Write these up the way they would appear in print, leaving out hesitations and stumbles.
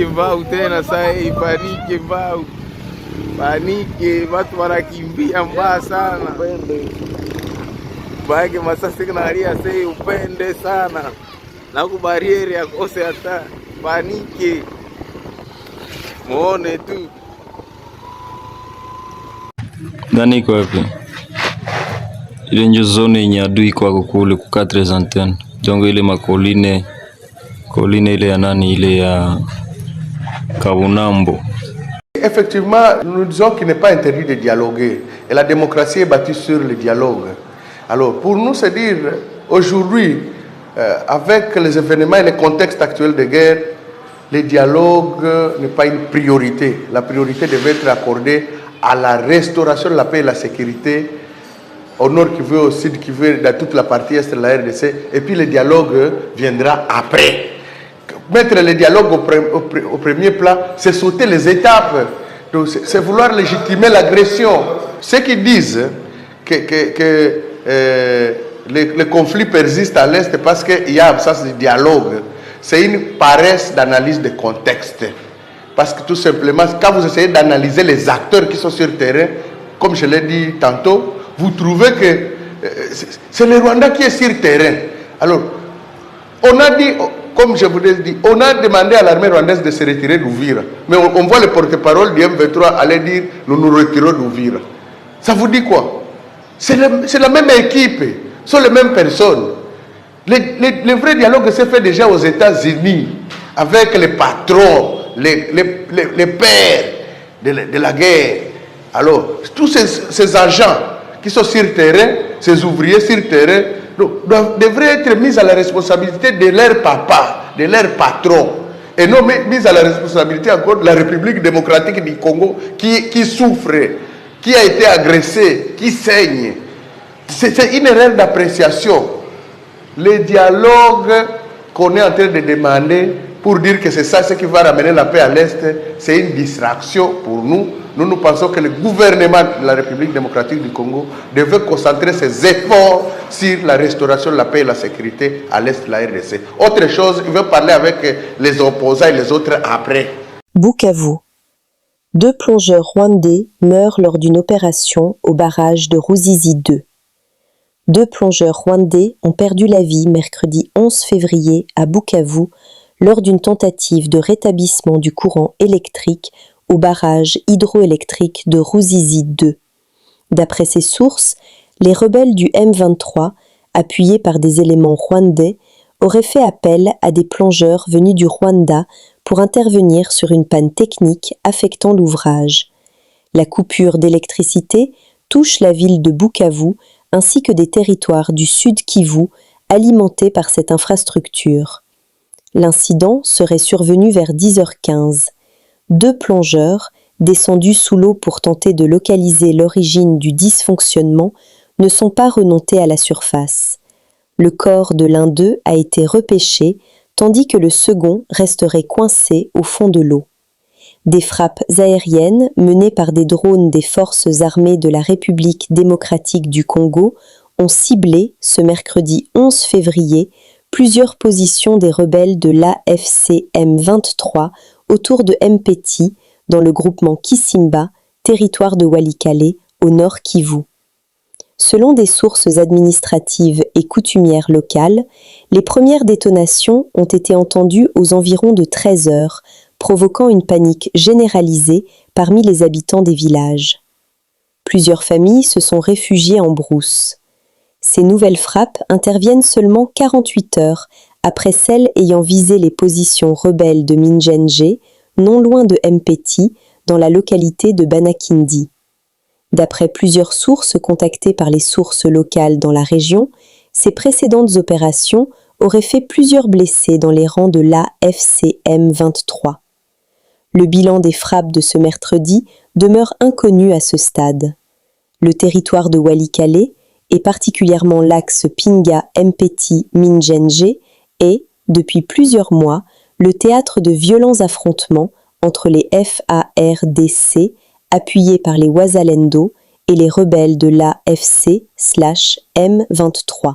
Mbau tena saa hii panike mbau. Panike watu wanakimbia mbaya sana. Baage masasi kanalia sei upende sana. Na kubarieri akose hata panike. Muone tu. Nani iko wapi? Ile ndio zone yenye adui kwa kule ku 4 antennes. Jongo ile makoline ile ya nani ile ya Kabunambo. Effectivement, nous disons qu'il n'est pas interdit de dialoguer. Et la démocratie est bâtie sur le dialogue. Alors, pour nous, c'est dire, aujourd'hui, avec les événements et les contextes actuels de guerre, le dialogue n'est pas une priorité. La priorité devait être accordée à la restauration de la paix et de la sécurité, au nord qui veut, au sud qui veut, dans toute la partie est de la RDC. Et puis le dialogue viendra après. Mettre le dialogue au premier plan, c'est sauter les étapes. C'est vouloir légitimer l'agression. Ceux qui disent que le conflit persiste à l'Est parce qu'il y a absence de dialogue, c'est une paresse d'analyse de contexte. Parce que tout simplement, quand vous essayez d'analyser les acteurs qui sont sur le terrain, comme je l'ai dit tantôt, vous trouvez que c'est le Rwanda qui est sur le terrain. Alors, on a dit... Comme je vous l'ai dit, on a demandé à l'armée rwandaise de se retirer d'Ouvira. Mais on voit le porte-parole du M23 aller dire nous nous retirons d'Ouvira. Ça vous dit quoi? C'est la même équipe, ce sont les mêmes personnes. Le vrai dialogue s'est fait déjà aux États-Unis avec les patrons, les pères de la guerre. Alors, tous ces agents qui sont sur le terrain, ces ouvriers sur le terrain, devraient être mis à la responsabilité de leur papa, de leur patron, et non mis à la responsabilité encore de la République démocratique du Congo qui souffre, qui a été agressée, qui saigne. C'est une erreur d'appréciation. Le dialogue qu'on est en train de demander pour dire que c'est ça ce qui va ramener la paix à l'Est, c'est une distraction pour nous. Nous pensons que le gouvernement de la République démocratique du Congo devait concentrer ses efforts sur la restauration de la paix et de la sécurité à l'Est de la RDC. Autre chose, il veut parler avec les opposants et les autres après. Bukavu. 2 plongeurs rwandais meurent lors d'une opération au barrage de Ruzizi 2. 2 plongeurs rwandais ont perdu la vie mercredi 11 février à Bukavu lors d'une tentative de rétablissement du courant électrique au barrage hydroélectrique de Ruzizi 2. D'après ces sources, les rebelles du M23, appuyés par des éléments rwandais, auraient fait appel à des plongeurs venus du Rwanda pour intervenir sur une panne technique affectant l'ouvrage. La coupure d'électricité touche la ville de Bukavu ainsi que des territoires du Sud Kivu alimentés par cette infrastructure. L'incident serait survenu vers 10h15. 2 plongeurs, descendus sous l'eau pour tenter de localiser l'origine du dysfonctionnement, ne sont pas remontés à la surface. Le corps de l'un d'eux a été repêché, tandis que le second resterait coincé au fond de l'eau. Des frappes aériennes menées par des drones des forces armées de la République démocratique du Congo ont ciblé, ce mercredi 11 février, plusieurs positions des rebelles de l'AFC M23 autour de Mpeti, dans le groupement Kisimba, territoire de Walikale, au nord Kivu. Selon des sources administratives et coutumières locales, les premières détonations ont été entendues aux environs de 13 heures, provoquant une panique généralisée parmi les habitants des villages. Plusieurs familles se sont réfugiées en brousse. Ces nouvelles frappes interviennent seulement 48 heures après celles ayant visé les positions rebelles de Minjenje, non loin de Mpeti, dans la localité de Banakindi. D'après plusieurs sources contactées par les sources locales dans la région, ces précédentes opérations auraient fait plusieurs blessés dans les rangs de l'AFCM 23. Le bilan des frappes de ce mercredi demeure inconnu à ce stade. Le territoire de Walikale, et particulièrement l'axe Pinga-Mpeti-Minjenje, est, depuis plusieurs mois, le théâtre de violents affrontements entre les FARDC, appuyés par les Wazalendo, et les rebelles de l'AFC/M23.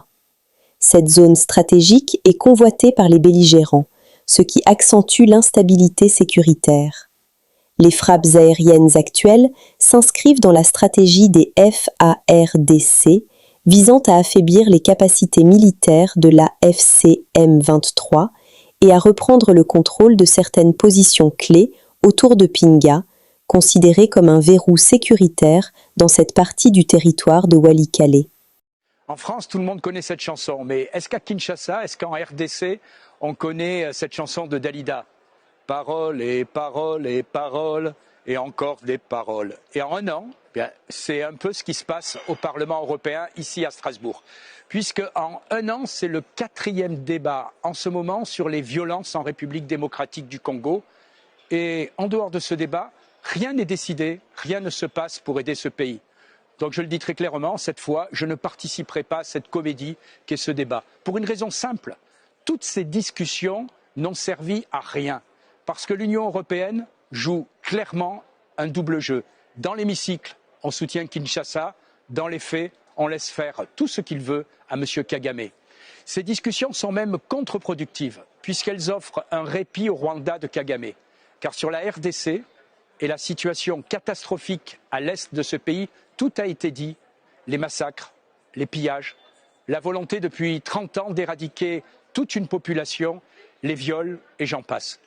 Cette zone stratégique est convoitée par les belligérants, ce qui accentue l'instabilité sécuritaire. Les frappes aériennes actuelles s'inscrivent dans la stratégie des FARDC visant à affaiblir les capacités militaires de la FCM23 et à reprendre le contrôle de certaines positions clés autour de Pinga, considérées comme un verrou sécuritaire dans cette partie du territoire de Walikale. En France, tout le monde connaît cette chanson, mais est-ce qu'à Kinshasa, est-ce qu'en RDC, on connaît cette chanson de Dalida? Paroles et paroles et paroles et encore des paroles. Et en un an, c'est un peu ce qui se passe au Parlement européen, ici à Strasbourg. Puisque en un an, c'est le 4e débat en ce moment sur les violences en République démocratique du Congo. Et en dehors de ce débat, rien n'est décidé, rien ne se passe pour aider ce pays. Donc je le dis très clairement, cette fois, je ne participerai pas à cette comédie qu'est ce débat. Pour une raison simple, toutes ces discussions n'ont servi à rien. Parce que l'Union européenne joue clairement un double jeu. Dans l'hémicycle, on soutient Kinshasa. Dans les faits, on laisse faire tout ce qu'il veut à M. Kagame. Ces discussions sont même contre-productives, puisqu'elles offrent un répit au Rwanda de Kagame. Car sur la RDC et la situation catastrophique à l'est de ce pays, tout a été dit, les massacres, les pillages, la volonté depuis 30 ans d'éradiquer toute une population, les viols et j'en passe.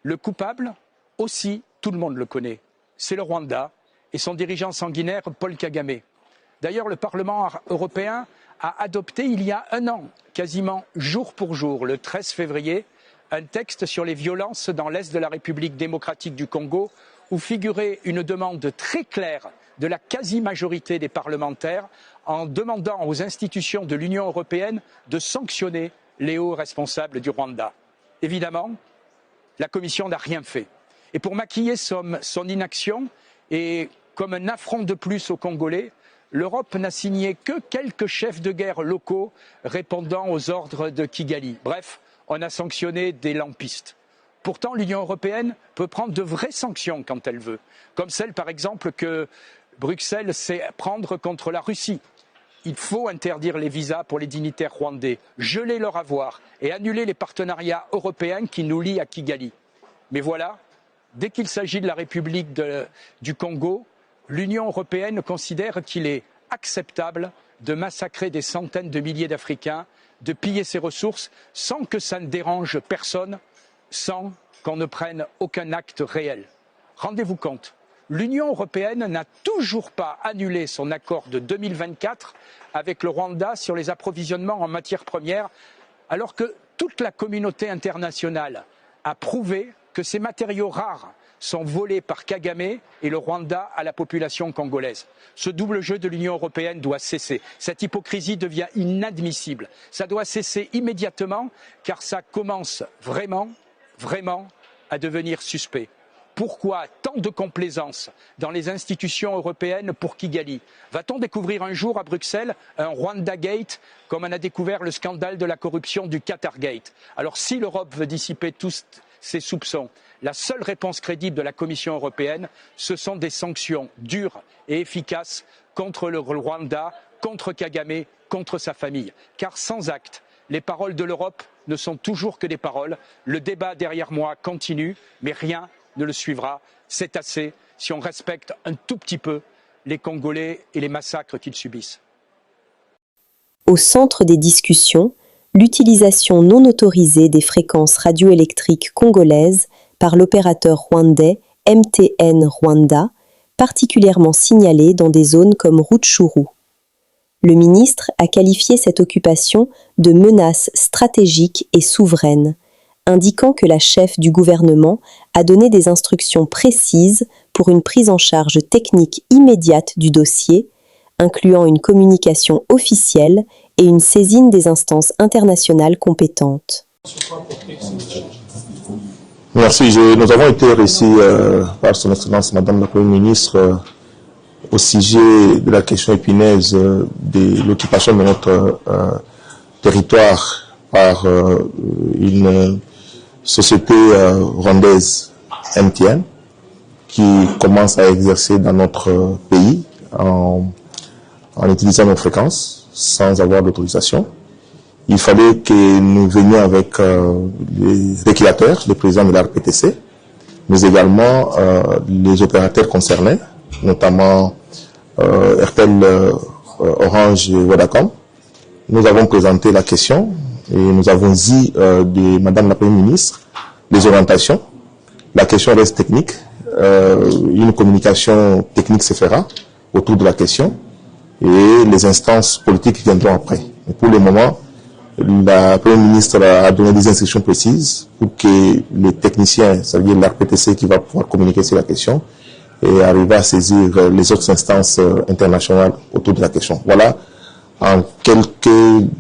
Le coupable, aussi, tout le monde le connaît, c'est le Rwanda et son dirigeant sanguinaire Paul Kagame. D'ailleurs, le Parlement européen a adopté il y a un an, quasiment jour pour jour, le 13 février, un texte sur les violences dans l'est de la République démocratique du Congo où figurait une demande très claire de la quasi-majorité des parlementaires en demandant aux institutions de l'Union européenne de sanctionner les hauts responsables du Rwanda. Évidemment, la Commission n'a rien fait. Et pour maquiller son inaction et comme un affront de plus aux Congolais, l'Europe n'a signé que quelques chefs de guerre locaux répondant aux ordres de Kigali. Bref, on a sanctionné des lampistes. Pourtant, l'Union européenne peut prendre de vraies sanctions quand elle veut, comme celle par exemple que Bruxelles sait prendre contre la Russie. Il faut interdire les visas pour les dignitaires rwandais, geler leur avoir et annuler les partenariats européens qui nous lient à Kigali. Mais voilà, dès qu'il s'agit de la République du Congo, l'Union européenne considère qu'il est acceptable de massacrer des centaines de milliers d'Africains, de piller ses ressources sans que ça ne dérange personne, sans qu'on ne prenne aucun acte réel. Rendez-vous compte, l'Union européenne n'a toujours pas annulé son accord de 2024 avec le Rwanda sur les approvisionnements en matières premières, alors que toute la communauté internationale a prouvé que ces matériaux rares sont volés par Kagame et le Rwanda à la population congolaise. Ce double jeu de l'Union européenne doit cesser. Cette hypocrisie devient inadmissible. Ça doit cesser immédiatement car ça commence vraiment à devenir suspect. Pourquoi tant de complaisance dans les institutions européennes pour Kigali? Va-t-on découvrir un jour à Bruxelles un Rwanda Gate comme on a découvert le scandale de la corruption du Qatar Gate? Alors si l'Europe veut dissiper tous ces soupçons, la seule réponse crédible de la Commission européenne, ce sont des sanctions dures et efficaces contre le Rwanda, contre Kagame, contre sa famille. Car sans acte, les paroles de l'Europe ne sont toujours que des paroles. Le débat derrière moi continue, mais rien ne le suivra. C'est assez si on respecte un tout petit peu les Congolais et les massacres qu'ils subissent. Au centre des discussions, l'utilisation non autorisée des fréquences radioélectriques congolaises par l'opérateur rwandais MTN Rwanda, particulièrement signalée dans des zones comme Rutshuru. Le ministre a qualifié cette occupation de menace stratégique et souveraine, indiquant que la chef du gouvernement a donné des instructions précises pour une prise en charge technique immédiate du dossier, incluant une communication officielle et une saisine des instances internationales compétentes. Merci. Nous avons été reçus par son Excellence Madame la Première ministre au sujet de la question épineuse de l'occupation de notre territoire par une société rwandaise MTN qui commence à exercer dans notre pays en utilisant nos fréquences sans avoir d'autorisation. il fallait que nous venions avec les régulateurs, le président de la RPTC, mais également les opérateurs concernés, notamment RTL, Orange et Vodacom. Nous avons présenté la question et nous avons dit de Madame la Première ministre les orientations. La question reste technique. Une communication technique se fera autour de la question et les instances politiques viendront après. Et pour le moment, la Première ministre a donné des instructions précises pour que les techniciens, c'est-à-dire l'RPTC qui va pouvoir communiquer sur la question et arriver à saisir les autres instances internationales autour de la question. Voilà en quelques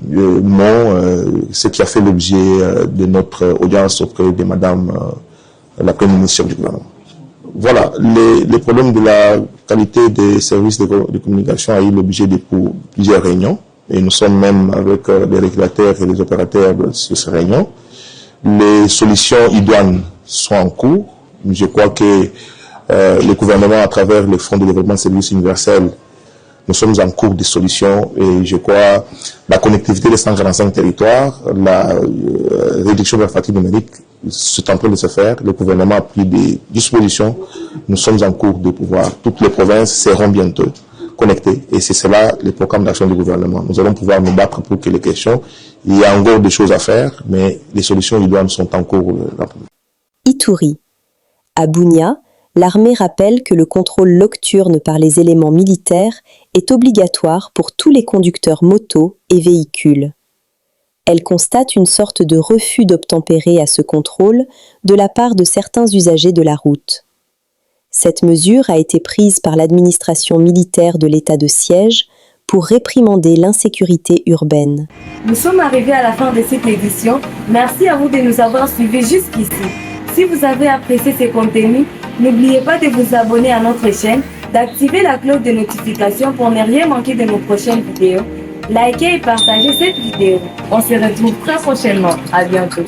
mots ce qui a fait l'objet de notre audience auprès de Madame la Première ministre du gouvernement. Voilà, les problèmes de la qualité des services de communication a eu l'objet de plusieurs réunions. Et nous sommes même avec les régulateurs et les opérateurs sur ces réunions. Les solutions idoines sont en cours. Je crois que le gouvernement, à travers le Fonds de développement des services universels, nous sommes en cours de solutions et je crois la connectivité des 145 territoires, la réduction de la fatigue numérique, c'est en train de se faire. Le gouvernement a pris des dispositions. Nous sommes en cours de pouvoir. Toutes les provinces seront bientôt connectées et c'est cela le programme d'action du gouvernement. Nous allons pouvoir nous battre pour que les questions, il y a encore des choses à faire, mais les solutions idoines sont en cours. Ituri. À Bunia, l'armée rappelle que le contrôle nocturne par les éléments militaires est obligatoire pour tous les conducteurs motos et véhicules. Elle constate une sorte de refus d'obtempérer à ce contrôle de la part de certains usagers de la route. Cette mesure a été prise par l'administration militaire de l'état de siège pour réprimander l'insécurité urbaine. Nous sommes arrivés à la fin de cette édition. Merci à vous de nous avoir suivis jusqu'ici. Si vous avez apprécié ces contenus, n'oubliez pas de vous abonner à notre chaîne, d'activer la cloche de notification pour ne rien manquer de nos prochaines vidéos. Likez et partagez cette vidéo. On se retrouve très prochainement. À bientôt.